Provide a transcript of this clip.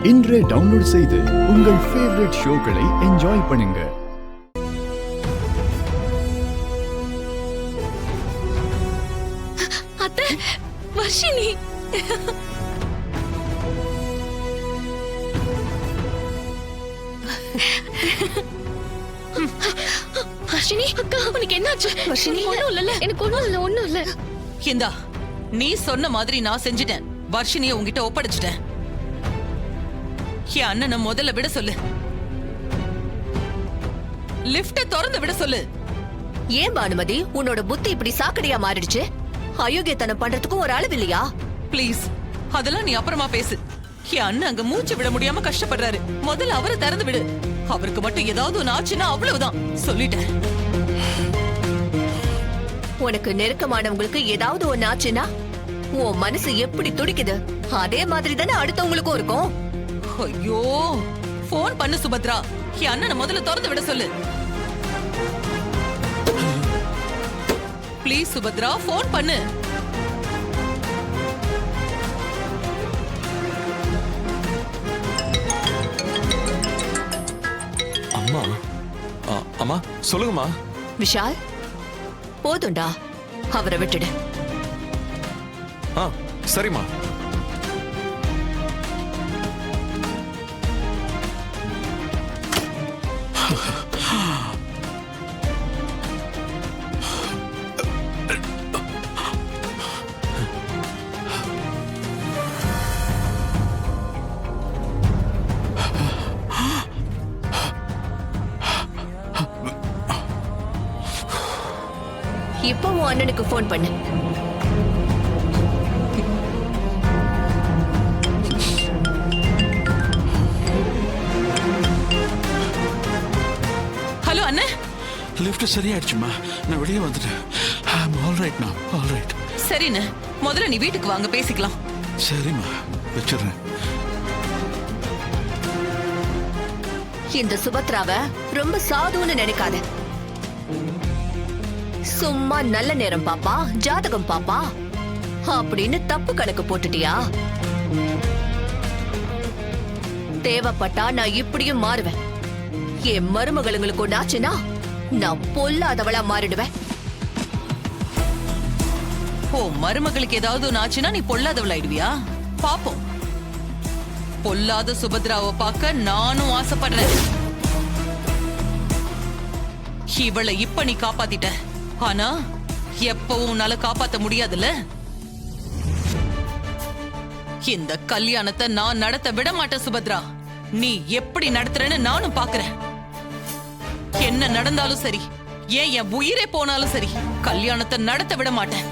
இன்றே டவுன்லோட் செய்து உங்கள் ஃபேவரட் ஷோக்களை என்ஜாய் பண்ணுங்க. அத்தை, வர்ஷினி. வர்ஷினி அக்கா, உனக்கு என்னாச்சு? வர்ஷினி, ஒண்ணும் இல்ல. எனக்கு ஒண்ணும் இல்ல. இந்தா, நீ சொன்ன மாதிரி நான் செஞ்சிட்டேன். வர்ஷினிய உன்கிட்ட ஒப்படைச்சிட்டேன். என் அண்ணனை முதல்ல விட சொல்லு. லிஃப்ட திறந்து விட சொல்லு. ஏன் பானுமதி, உன்னோட புத்தி இப்படி சாக்கடையா மாறிடுச்சு? அயோக்கியத்தனம் பண்றதுக்கும் ஒரு அளவு இல்லையா? ப்ளீஸ், அதெல்லாம் நீ அப்புறமா பேசு. என் அண்ணன் அங்க மூச்சு விட முடியாம கஷ்டப்படுறாரு. முதல்ல அவரை திறந்து விடு. அவருக்கு மட்டும் ஏதாவது ஒண்ணு ஆச்சுன்னா அவ்வளவுதான். சொல்லிட்டேன். உனக்கு நெருக்கமானவங்களுக்கு ஏதாவது ஒண்ணு ஆச்சுன்னா உன் மனசு எப்படி துடிக்குது, அதே மாதிரி தானே அடுத்தவங்களுக்கும் இருக்கும். ஐயோ, போன் பண்ணு சுபத்ரா. என் அண்ணனை முதல்ல திறந்து விட சொல்லு. ப்ளீஸ் சுபத்ரா, போன் பண்ணு. அம்மா, அம்மா சொல்லுங்கம்மா. விஷால், போதும்டா, அவரை விட்டுடு. சரிம்மா. இப்போ உன் அண்ணனுக்கு போன் பண்ணு. ஹலோ அண்ணே. லிஃப்ட் சரியாயிடுச்சுமா, நான் வெளியே வந்துட்டேன். ஆல்ரைட் நான் ஆல்ரைட். சரிண்ணே, முதல்ல நீ வீட்டுக்கு வாங்க, பேசிக்கலாம். சரிம்மா, வச்சிடுறேன். இந்த சுபத்ராவ ரொம்ப சாதுன்னு நினைக்காத. சும்மா நல்ல நேரம் பாப்பா, ஜாதகம் பாப்பா அப்படின்னு தப்பு கணக்கு போட்டுட்டியா? தேவைப்பட்டா நான் இப்படியும் மாறுவேன். என் மருமகளுங்களுக்கு ஒண்ணாச்சுன்னா நான் பொல்லாதவளா மாறிடுவேன். ஓ, மருமகளுக்கு ஏதாவது ஒண்ணு ஆச்சுன்னா நீ பொல்லாதவளாயிடுவியா? பாப்போம். பொல்லாத சுபத்ராவை பார்க்க நானும் ஆசைப்படுறேன். இவளை இப்ப நீ காப்பாத்திட்ட, ஆனா எப்பவும் உன்னால காப்பாத்த முடியாதுல்ல. இந்த கல்யாணத்தை நான் நடத்த விட மாட்டேன் சுபத்ரா. நீ எப்படி நடத்துறன்னு நானும் பாக்குறேன். என்ன நடந்தாலும் சரி, ஏன் என் உயிரே போனாலும் சரி, கல்யாணத்தை நடத்த விட மாட்டேன்.